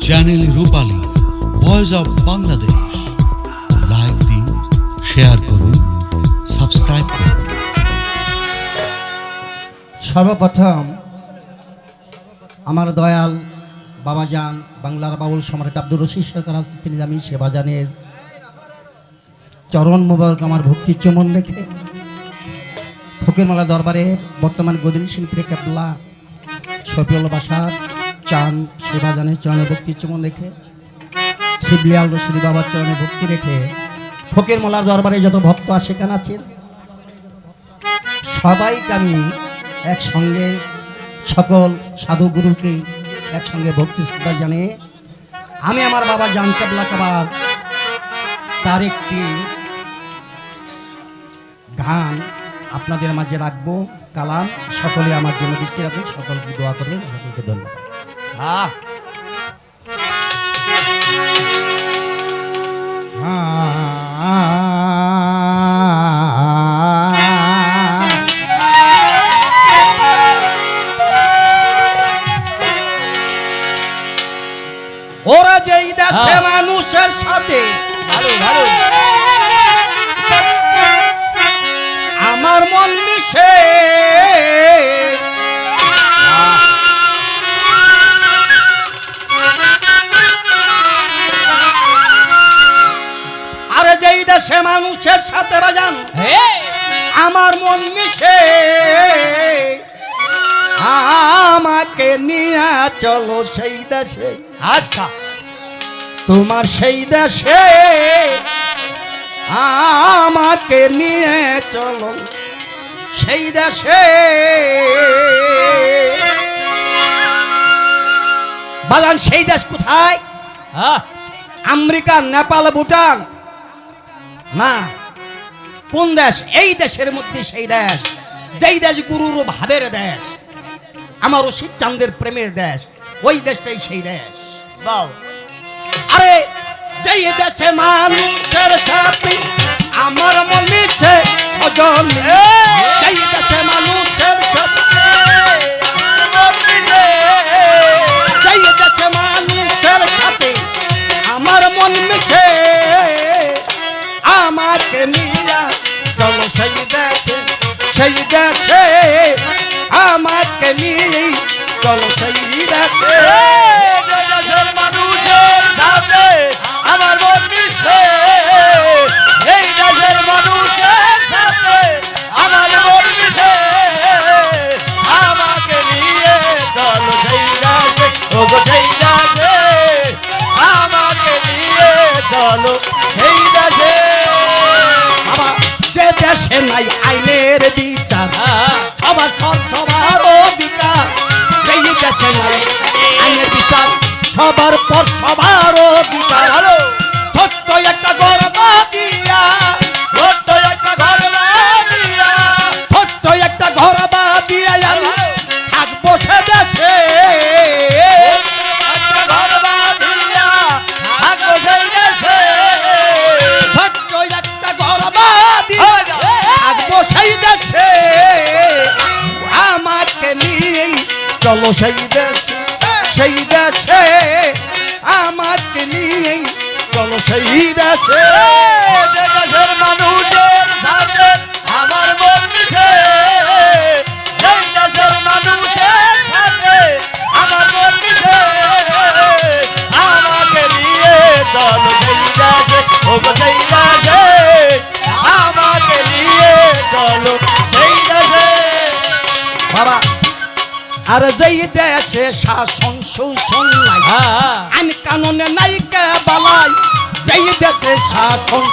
Channel Rupali voice of Bangladesh. Like দিন, share করুন, subscribe করুন। সর্বপ্রথম আমার দয়াল বাবাজান বাংলার বাউল সম্রাট আব্দুর রশিদ সরকার তিনি আমি সেবাজানের চরণ মোবারক আমার ভক্তির চুম্বন রেখে ফকিরমালা দরবারের বর্তমান গদিনী শিল্পী কেবলা শফিউল বাসার চান সেবাজানের চরণে ভক্তির চুম্বন রেখে শিবলিয়াল রশিদ বাবার চরণে ভক্তি রেখে ফকিরমালার দরবারে যত ভক্ত আশেকান আছেন সবাইকে আমি একসঙ্গে সকল সাধু গুরুকে একসঙ্গে ভক্তি শ্রদ্ধা জানিয়ে আমি আমার বাবা জান কেবলা কাবার তার একটি গান আপনাদের মাঝে রাখবো। কালাম সকলে আমার জন্য দৃষ্টি রাখবেন, সকলকে দোয়া করবেন, সকলকে ধন্যবাদ। ওরা যেই দেশে মানুষের সাথে আমার মন মিশে আরে যেই দেশে মানুষের সাথে বাজান আমার মন মিশে আমাকে নিয়ে চলো সেই দেশে। আচ্ছা, তোমার সেই দেশে আমাকে নিয়ে চলো সেই দেশে। বাজান সেই দেশ কোথায়? আমেরিকা, নেপাল, ভুটান না, কোন দেশ? এই দেশের মধ্যে সেই দেশ যেই দেশ গুরুর ভাবের দেশ, আমার রশিদ চাঁদের প্রেমের দেশ, ওই দেশটাই সেই দেশ। আরে যেই দেশে মানুষের সাথে আমার মন মিশে অজন, যেই দেশে মানুষের সাথে যেই দেশে মানুষের সাথে আমার মন মিশে আমাকে নিয়া চলো সেই দেশে, সেই দেশে আমাকে নিয়ে চলো সেই দেশে। মানুষের সাথে আমার মন মিশে, এই দেশের মানুষের সাথে আমার মন মিশে আমাকে নিয়ে চলো সেই দেশে, ওগো সেই দেশে আমাকে নিয়ে চলো সেই দেশে। বাবা, যে দেশে নাই আইনের বিচার, সবার সবার অধিকার, সেই দেশে নাই আইনের বিচার, সবার পর সবার অধিকার। ছোট্ট একটা ঘর বাঁধিয়া, ছোট্ট একটা ঘর বাঁধিয়া, ছোট্ট একটা ঘর বাঁধিয়া আমি থাকবো সে দেশে, ঘর বাঁধিয়া থাকবো সেই দেশে, ছোট্ট একটা ঘর বাঁধিয়া থাকবো সেই দেশে। আমাকে নিয়ে চলো সেই দেশে, সেই দেশে আমাকে নিয়ে চলো সেই দেশে। দেশের মানুষের সাথে আমার মন মিশে, এই দেশের মানুষের সাথে আমার মন মিশে আমাকে নিয়ে চলো সেই দেশে, ওগো সেই দেশে আমাকে নিয়ে চলো সেই দেশে। বাবা, আর যেই দেশে শাসন শোষণ নাই, আইন কানুনে নাই কেবলাই, যেই দেশে শাসন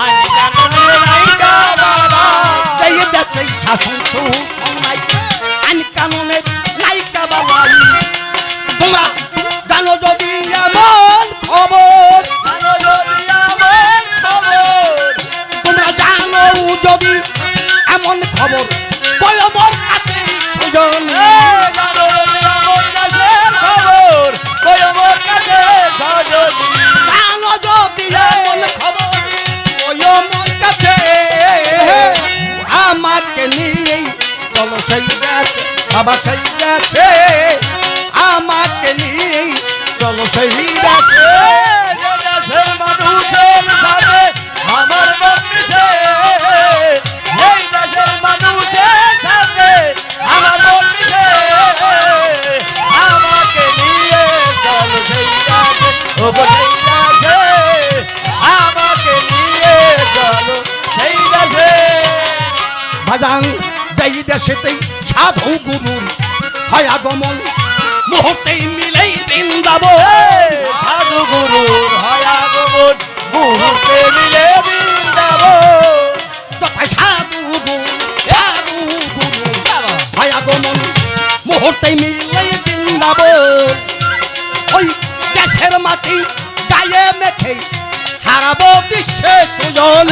আইন কানুনে নাই কেবলাই, যেই দেশে শাসন শোষণ নাই, আইন কানুনে নাই কেবলাই। তোমরা জানো যদি এমন খবর, জানো যদি এমন খবর, তোমরা জানো যদি এমন খবর, বলো মোর কাছে সুজন, জানো যদি এমন খবর, বলো মোর কাছে সুজন, জানো যদি এমন খবর, বলো মোর কাছে। আমাকে নিয়ে চলো সেই দেশে, বাবা সেই দেশে আমাকে নিয়ে চলো সেই দেশে। যে দেশের মানুষের সাথে আমার মন মিশে, এই দেশের মানুষের সাথে আমার মন মিশে, আমাকে নিয়ে চলো সেই দেশে, ওগো সেই দেশে, আমাকে নিয়ে চলো সেই দেশে। বাজান যেই দেশেতেই সাধু গুরুর হয় আগমন, মুহূর্তেই মিলেই বৃন্দাবন। সাধু গুরুর হয় আগমন, মুহূর্তে মিলে বৃন্দাবন। তথায় সাধু গুরু হয় আগমন, মুহূর্তেই মিলেই বৃন্দাবন। ওই দেশের মাটি গায়ে মেখে হারাবো বিশ্বে সুজন।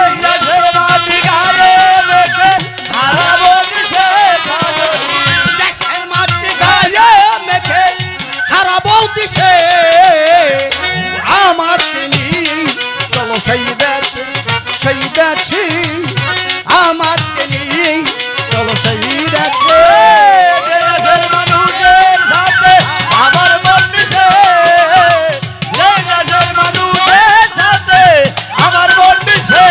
এই দেশের মাটি গায়ে মেখে হারাবো বিশ্বে সুজন। দেশের মাটি গায়ে মেখে হারাবো দিশে, আমার তিনি চলো সেই দেশে, সেই দেশে, আমার তিনি চলো সেই দেশে। যে দেশের মানুষের সাথে আমার মন মিশে, যে দেশের মানুষের সাথে আমার মন মিশে,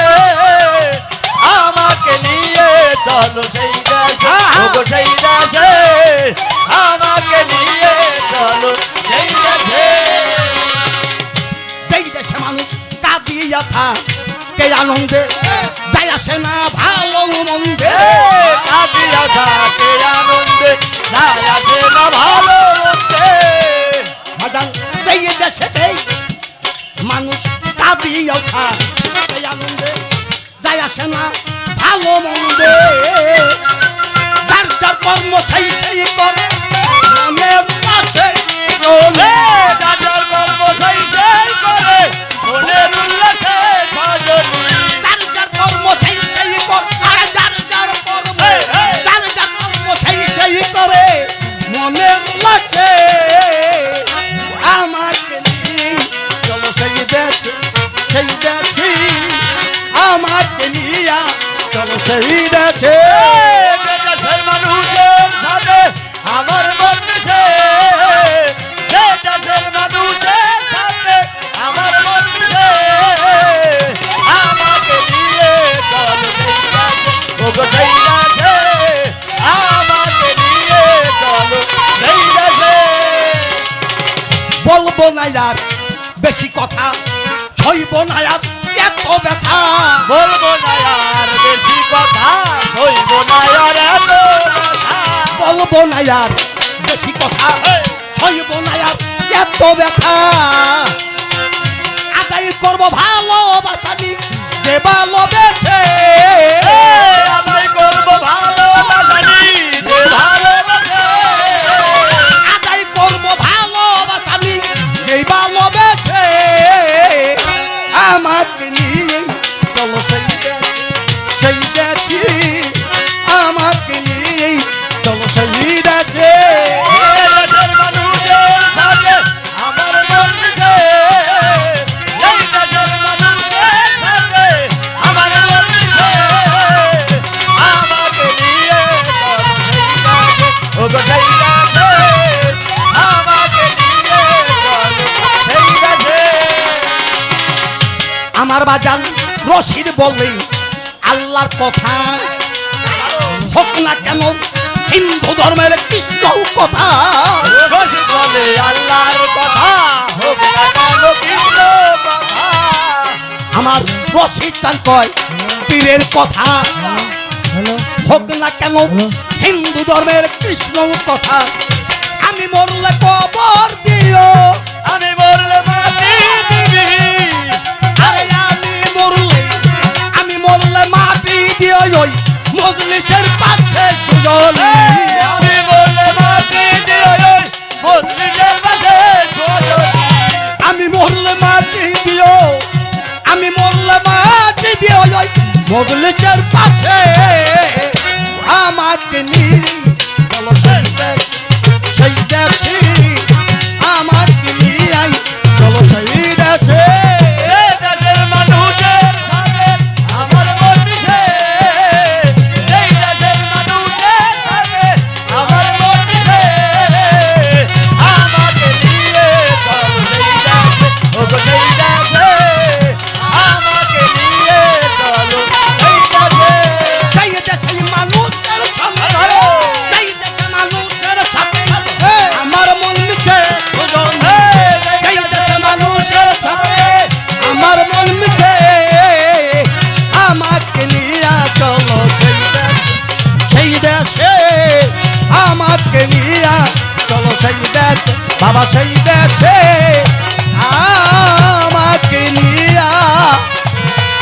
আমাকে নিয়ে চলো সেই দেশে, ওগো সেই দেশে, আমাকে নিয়ে চলো সেই দেশে। যেই দেশে মানুষ কাঁদিয়া থাকে আনন্দে, যায় আসে না ভালো মন্দে। কাঁদিয়া থাকে আনন্দে, যায় আসে না ভালো মন্দে। বাজান যেই দেশেতেই মানুষ কাঁদিয়া থাকে আনন্দে, যায় আসে না ভালো মন্দে। যার যার কর্ম সেই সেই করে, মনের পাশে রোলে। রাজার গল্প সেই সেই করে, মনের উল্লাসে সজনী। যার যার কর্ম সেই সেই করে, আর যার যার কর্ম, যার যার কর্ম সেই সেই করে, মনের পাশে। আমাকে নিয়ে চলো সেই দেশে, সেই দেশে, আমাকে নিয়ে চলো সেই দেশে। যে দেশের মানুষের সাথে আমার মন মিশে, যে দেশের মানুষের সাথে আমার মন মিশে, আমাকে নিয়ে চলো সেই দেশে, ওগো সেই দেশে, আমাকে নিয়ে চলো সেই দেশে। বলবো না আর বেশি কথা, সইব না আর এত ব্যথা। বলবো না আর বেশি কথা, সইব না আর এত কথা। বলবো না আর বেশি কথা, সইব না আর এত ব্যথা। আদায় করবো ভালোবাসানি যে ভালোবেসে। আদায় করবো ভালোবাসানি যে ভালোবাসে। আদায় করবো ভালোবাসানি যে ভালোবেসে। আমাকে নিয়ে চলো সেই দেশে, সেই দেশে, আমাকে নিয়ে চলো সেই দেশে। এই দেশের মানুষের সাথে আমার মন মিশে, এই দেশের মানুষের সাথে আমার মন মিশে, আমাকে নিয়ে চলো সেই দেশে, ওগো সেই দেশে, আমাকে নিয়ে চলো সেই দেশে। আমার বাজান রশিদ বলে আল্লাহর কথা, হোক না কেন হিন্দু ধর্মের কৃষ্ণ কথা। রশিদ বলে আল্লাহর কথা, হোক না কেন কৃষ্ণ কথা। আমার রশিদ চান কয় পীরের কথা, হোক না কেন হিন্দু ধর্মের কৃষ্ণ কথা। আমি মরলে কবর দিও, আমি মরলে মাটি দিবি, আরে আমি মরলে মাটি দিও ওই মজলিসের পাশে সুজলি। আমি মরলে মাটি দিও ওই মজলিসের পাশে সুজলি। আমি মরলে মাটি দিও, আমি মরলে মাটি দিও ওই মজলিসের পাশে। আমাকে নিয়ে চলো সেই দেশে, সেই দেশে, আমাকে নিয়ে চলো সেই দেশে। এই দেশের মানুষের সাথে আমার মন মিশে, এই দেশের মানুষের সাথে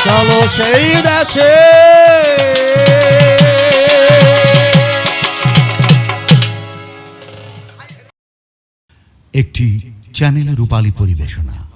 চলো সেই দেশে। একটি চ্যানেল রূপালী পরিবেশনা।